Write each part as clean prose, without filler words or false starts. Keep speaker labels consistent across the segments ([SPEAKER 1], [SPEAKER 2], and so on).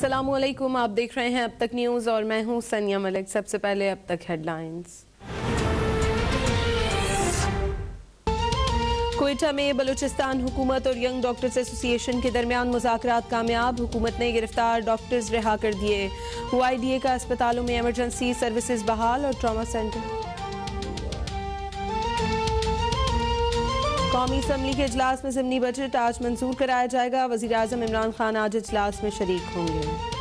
[SPEAKER 1] अस्सलामुअलैकुम, आप देख रहे हैं अब तक न्यूज़ और मैं हूं सनिया मलिक। सबसे पहले अब तक हेडलाइंस। क्वेटा में बलूचिस्तान हुकूमत और यंग डॉक्टर्स एसोसिएशन के दरमियान मुज़ाकरात कामयाब। हुकूमत ने गिरफ्तार डॉक्टर्स रिहा कर दिए। UIDA का अस्पतालों में एमरजेंसी सर्विसेज बहाल और ट्रॉमा सेंटर। कौमी असम्बली के इजलास में ज़िमनी बजट आज मंजूर कराया जाएगा। वज़ीर आज़म इमरान खान आज इजलास में शरीक होंगे।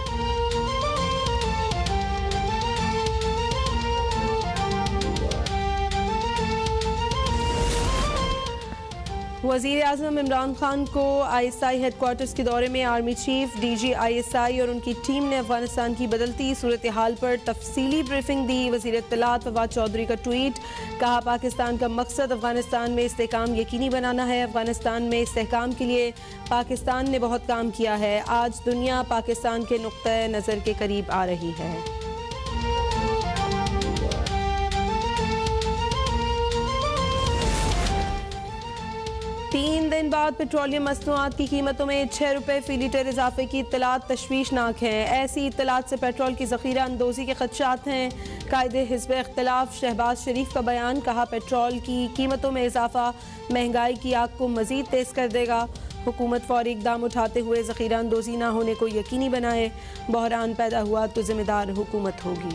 [SPEAKER 1] वज़ीर आज़म इमरान खान को ISI हेडक्वार्टर्स के दौरे में आर्मी चीफ, DG ISI और उनकी टीम ने अफगानिस्तान की बदलती सूरत हाल पर तफसीली ब्रीफिंग दी। वज़ीर इत्तलात फवाद चौधरी का ट्वीट, कहा पाकिस्तान का मकसद अफगानिस्तान में इस्तेहकाम यकीनी बनाना है। अफगानिस्तान में इस्तेहकाम के लिए पाकिस्तान ने बहुत काम किया है। आज दुनिया पाकिस्तान के नुक्ते नज़र के करीब आ रही है। 3 दिन बाद पेट्रोलियम मसनूआत की कीमतों में 6 रुपये फी लीटर इजाफे की इत्तलात तशवीशनाक हैं। ऐसी इत्तलात से पेट्रोल की ज़ख़ीरा अंदोज़ी के खदशात हैं। कायदे हिज़्ब इख्तिलाफ शहबाज शरीफ का बयान, कहा पेट्रोल की कीमतों में इजाफा महंगाई की आग को मज़ीद तेज़ कर देगा। हुकूमत फौरी इक़दाम उठाते हुए ज़ख़ीरा अंदोज़ी ना होने को यकीनी बनाए। बहरान पैदा हुआ तो ज़िम्मेदार हुकूमत होगी।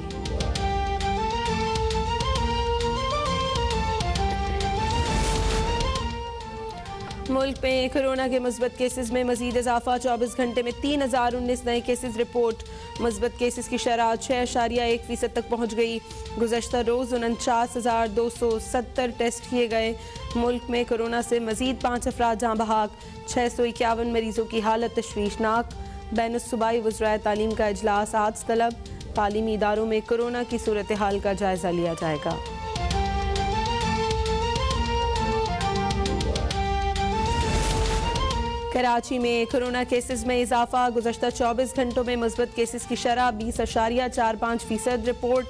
[SPEAKER 1] मुल्क में कोरोना के मुस्बत केसेस में मजीद इजाफा। 24 घंटे में 3019 नए केसेस रिपोर्ट। मुस्बत केसेस की शरह 6.1% तक पहुँच गई। गुज़श्ता रोज़ 49,270 टेस्ट किए गए। मुल्क में कोरोना से मजीद 5 अफराद जाँ बहाक। 651 मरीजों की हालत तशवीशनाक। बैनुस्सूबाई वज़राए तालीम का इजलास आज तलब। तालीमी इदारों में कोरोना की सूरत हाल का जायज़ा लिया जाएगा। कराची में कोरोना केसेस में इजाफा। गुज़श्ता 24 घंटों में मुस्बत केसेस की शरह 20.45% रिपोर्ट।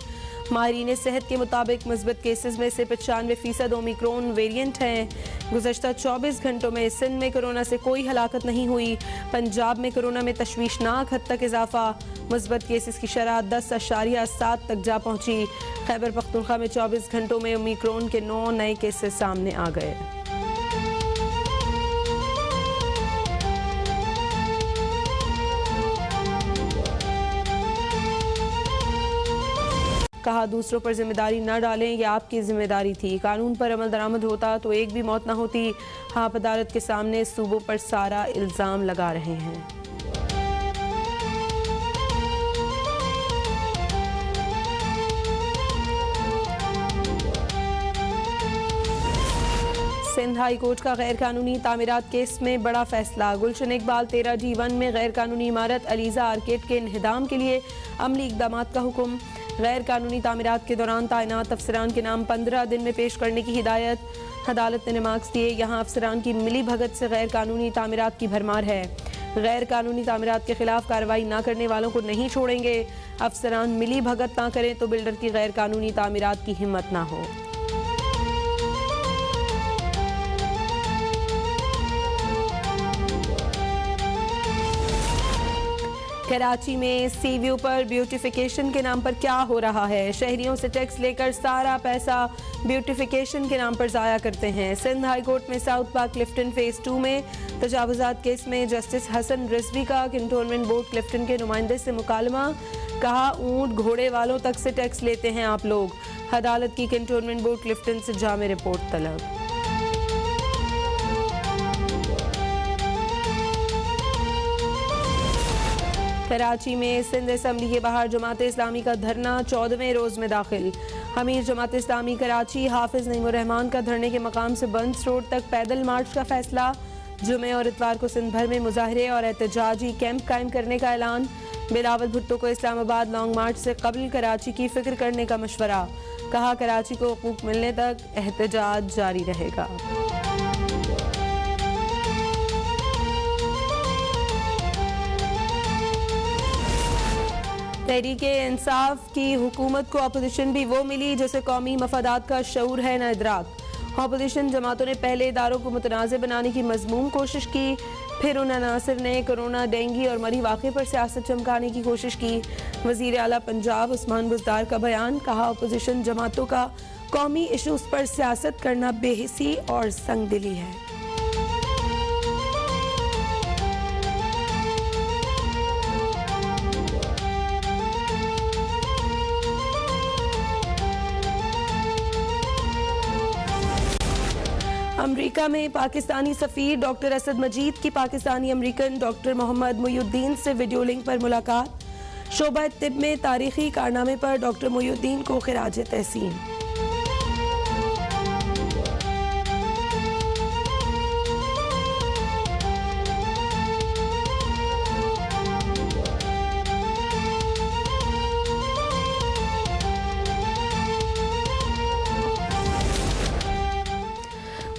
[SPEAKER 1] माहिरीन सेहत के मुताबिक मुस्बत केसेस में से 95% ओमिक्रॉन वेरिएंट हैं। गुज़श्ता 24 घंटों में सिंध में कोरोना से कोई हलाकत नहीं हुई। पंजाब में कोरोना में तशवीशनाक हद तक इजाफा। मुस्बत केसेस की शरह 10.7 तक जा पहुँची। खैबर पख्तूनख्वा में 24 घंटों में ओमिक्रॉन के 9 नए केसेस सामने आ गए। कहा दूसरों पर जिम्मेदारी न डालें, यह आपकी जिम्मेदारी थी। कानून पर अमल दरामद होता तो एक भी मौत न होती। आप अदालत के सामने सूबों पर सारा इल्ज़ाम लगा रहे हैं। सिंध हाई कोर्ट का गैर कानूनी तामीरात केस में बड़ा फैसला। गुलशन इकबाल 13G1 में गैर कानूनी इमारत अलीजा आर्केड के इन्हिदाम के लिए अमली इक़दाम का हुक्म। गैर कानूनी तामीरात के दौरान तैनात अफसरान के नाम 15 दिन में पेश करने की हिदायत। अदालत ने मार्क्स दिए। यहाँ अफसरान की मिली भगत से गैर कानूनी तामीरात की भरमार है। गैर कानूनी तामीरात के खिलाफ कार्रवाई न करने वालों को नहीं छोड़ेंगे। अफसरान मिली भगत ना करें तो बिल्डर की गैर कानूनी तामीरात की हिम्मत ना हो। कराची में सी व्यू पर ब्यूटिफिकेशन के नाम पर क्या हो रहा है। शहरियों से टैक्स लेकर सारा पैसा ब्यूटिफिकेशन के नाम पर ज़ाया करते हैं। सिंध हाई कोर्ट में साउथ पार्क क्लिफ्टन फेज़ 2 में तजावुज़ात केस में जस्टिस हसन रिजवी का कैंटोनमेंट बोर्ड क्लिफ्टन के नुमाइंदे से मुकालमा। कहा ऊँट घोड़े वालों तक से टैक्स लेते हैं आप लोग। अदालत की कैंटोनमेंट बोर्ड क्लिफ्टन से जामे रिपोर्ट तलब। कराची में सिंध असम्बली के बाहर जमात इस्लामी का धरना 14वें रोज़ में दाखिल। अमीर जमात इस्लामी कराची हाफिज़ नईमुर रहमान का धरने के मकाम से बंस रोड तक पैदल मार्च का फैसला। जुमे और इतवार को सिंध भर में मुजाहरे और एहतजाजी कैंप कायम करने का ऐलान। बिलावल भुट्टो को इस्लामाबाद लॉन्ग मार्च से कबल कराची की फिक्र करने का मशवरा। कहा कराची को हुकूक मिलने तक एहतजाज जारी रहेगा। तहरीके इंसाफ की हुकूमत को अपोजिशन भी वो मिली जिसे कौमी मफादात का शऊर है न इदराक। अपोजिशन जमातों ने पहले इदारों को मुतनाज़ बनाने की मजमूम कोशिश की। फिर उन्हें नासिर ने कोरोना, डेंगू और मरी वाक़े पर सियासत चमकाने की कोशिश की। वज़ीर आला पंजाब उस्मान बुज़दार का बयान, कहा अपोजिशन जमातों का कौमी इशूज़ पर सियासत करना बेहिसी और संगदिली है। अमरीका में पाकिस्तानी सफ़ीर डॉक्टर असद मजीद की पाकिस्तानी अमरीकन डॉक्टर मोहम्मद मुईउद्दीन से वीडियो लिंक पर मुलाकात। शोबा तिब में तारीखी कारनामे पर डॉक्टर मुईउद्दीन को खिराज तहसीन।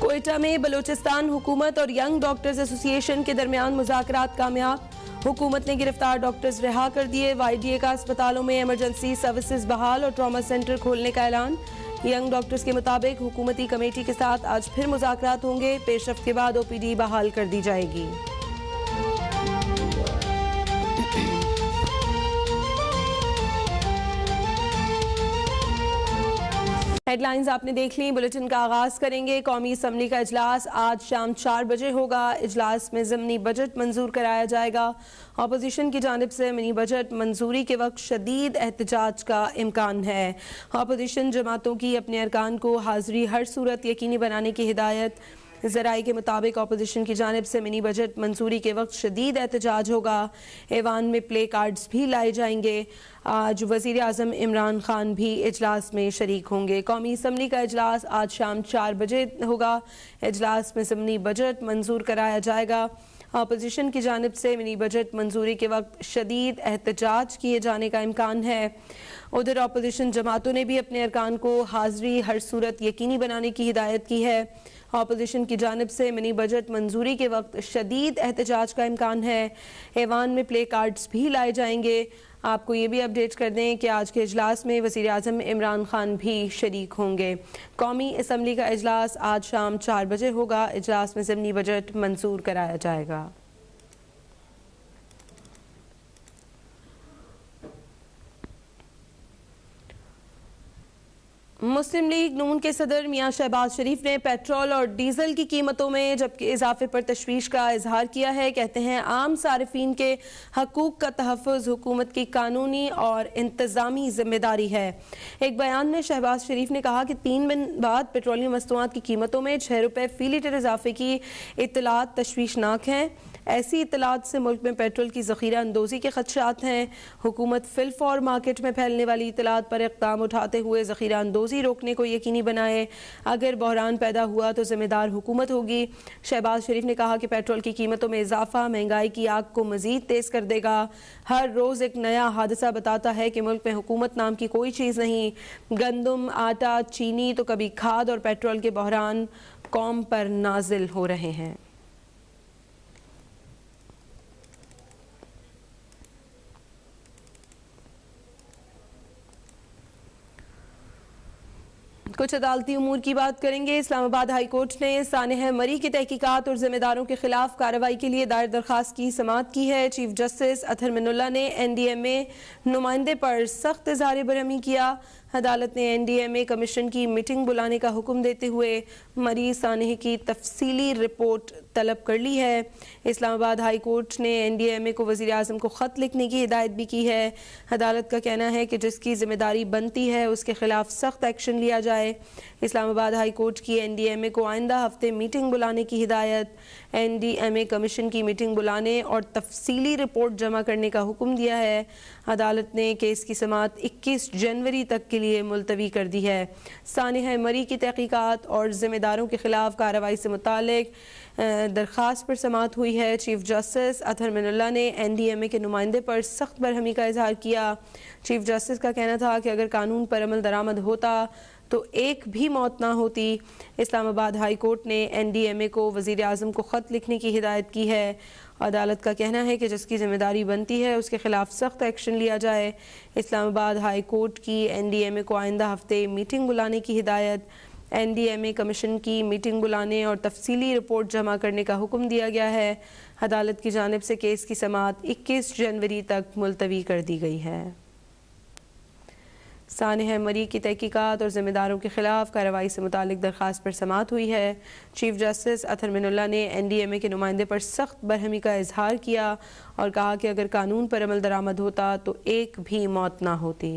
[SPEAKER 1] कोयटा में बलूचिस्तान हुकूमत और यंग डॉक्टर्स एसोसिएशन के दरमियान मुज़ाकरात कामयाब। हुकूमत ने गिरफ्तार डॉक्टर्स रिहा कर दिए। YDA का अस्पतालों में इमरजेंसी सर्विसेज बहाल और ट्रॉमा सेंटर खोलने का ऐलान। यंग डॉक्टर्स के मुताबिक हुकूमती कमेटी के साथ आज फिर मुज़ाकरात होंगे। पेशरफ्त के बाद OPD बहाल कर दी जाएगी। हेडलाइंस आपने देख ली। बुलेटिन का आगाज करेंगे। कौमी असम्बली का इजलास आज शाम 4 बजे होगा। इजलास में ज़िमनी बजट मंजूर कराया जाएगा। अपोजिशन की जानिब से मिनी बजट मंजूरी के वक्त शदीद एहतजाज का इम्कान है। अपोजिशन जमातों की अपने अरकान को हाजिरी हर सूरत यकीनी बनाने की हिदायत। ज़राए के मुताबिक अपोजिशन की जानिब से मिनी बजट मंजूरी के वक्त शदीद एहतजाज होगा। ऐवान में प्ले कार्ड्स भी लाए जाएंगे। आज वज़ीर आज़म इमरान खान भी इजलास में शरीक होंगे। कौमी असम्बली का इजलास आज शाम 4 बजे होगा। इजलास में ज़िमनी बजट मंजूर कराया जाएगा। अपोजिशन की जानिब से मिनी बजट मंजूरी के वक्त शदीद एहतजाज किए जाने का इम्कान है। उधर अपोजिशन जमातों ने भी अपने अरकान को हाजिरी हर सूरत यकीनी बनाने की हिदायत की है। अपोजिशन की जानिब से मिनी बजट मंजूरी के वक्त शदीद एहतजाज का इम्कान है। ऐवान में प्ले कार्ड्स भी लाए जाएंगे। आपको ये भी अपडेट कर दें कि आज के इजलास में वज़ीर आज़म इमरान खान भी शरीक होंगे। कौमी असम्बली का इजलास आज शाम 4 बजे होगा। इजलास में ज़िमनी बजट मंजूर कराया जाएगा। मुस्लिम लीग नून के सदर मियां शहबाज शरीफ ने पेट्रोल और डीजल की कीमतों में जबकि इजाफे पर तशवीश का इजहार किया है। कहते हैं आम सारिफीन के हकूक का तहफ़्फ़ुज़ हुकूमत की कानूनी और इंतज़ामी जिम्मेदारी है। एक बयान में शहबाज शरीफ ने कहा कि 3 दिन बाद पेट्रोलियम मस्तूआत की कीमतों में 6 रुपये फ़ी लीटर इजाफे की इत्तलात तशवीशनाक हैं। ऐसी इत्तलात से मुल्क में पेट्रोल की ज़ख़ीरा अंदोज़ी के खदशात हैं। हुकूमत फिलफौर मार्केट में फैलने वाली इत्तलात पर इक़दाम उठाते हुए ज़ख़ीरा अंदोज़ी रोकने को यकीनी बनाए। अगर बहरान पैदा हुआ तो ज़िम्मेदार हुकूमत होगी। शहबाज शरीफ ने कहा कि पेट्रोल की कीमतों में इजाफा महंगाई की आग को मज़ीद तेज़ कर देगा। हर रोज़ एक नया हादसा बताता है कि मुल्क में हुकूमत नाम की कोई चीज़ नहीं। गंदम, आटा, चीनी तो कभी खाद और पेट्रोल के बहरान कौम पर नाजिल हो रहे हैं। कुछ अदालती उमूर की बात करेंगे। इस्लामाबाद हाई कोर्ट ने सानेह मरी की तहकीकात और जिम्मेदारों के खिलाफ कार्रवाई के लिए दायर दरखास्त की समाअत की है। चीफ जस्टिस अतहर मिनुल्लाह ने NDMA नुमाइंदे पर सख्त इज़हार बरहमी किया। अदालत ने NDMA कमीशन की मीटिंग बुलाने का हुक्म देते हुए मरी सानेह की तफसीली रिपोर्ट तलब कर ली है। इस्लामाबाद हाई कोर्ट ने NDMA को वज़ीर आज़म को ख़त लिखने की हिदायत भी की है। अदालत का कहना है कि जिसकी जिम्मेदारी बनती है उसके खिलाफ सख्त एक्शन लिया जाए। इस्लामाबाद हाई कोर्ट की NDMA को आइंदा हफ्ते मीटिंग बुलाने की हिदायत। NDMA कमीशन की मीटिंग बुलाने और तफसीली रिपोर्ट जमा करने का हुक्म दिया है। अदालत ने केस की समाअत 21 जनवरी तक के लिए मुलतवी कर दी है। सानेह मरी की तहकीकात और जिम्मेदारों के खिलाफ कार्रवाई से मुतालिक दरख्वास्त पर समाअत हुई है। चीफ जस्टिस अतहर मिनुल्लाह ने NDMA के नुमाइंदे पर सख्त बरहमी का इजहार किया। चीफ जस्टिस का कहना था कि अगर कानून पर अमल दरामद होता तो एक भी मौत ना होती। इस्लामाबाद हाई कोर्ट ने NDMA को वज़ीर आज़म को ख़त लिखने की हिदायत की है। अदालत का कहना है कि जिसकी जिम्मेदारी बनती है उसके खिलाफ सख्त एक्शन लिया जाए। इस्लामाबाद हाई कोर्ट की NDMA को आइंदा हफ्ते मीटिंग बुलाने की हिदायत। NDMA कमीशन की मीटिंग बुलाने और तफसीली रिपोर्ट जमा करने का हुक्म दिया गया है। अदालत की जानिब से केस की समाअत 21 जनवरी तक मुलतवी कर दी गई है। सानिह मरी की तहकीकात और ज़िम्मेदारों के खिलाफ कार्रवाई से मुतालिक दरख्वास्त पर समाअत हुई है। चीफ जस्टिस अतहर मिनुल्लाह ने NDMA के नुमाइंदे पर सख्त बरहमी का इजहार किया और कहा कि अगर कानून पर अमल दरामद होता तो एक भी मौत ना होती।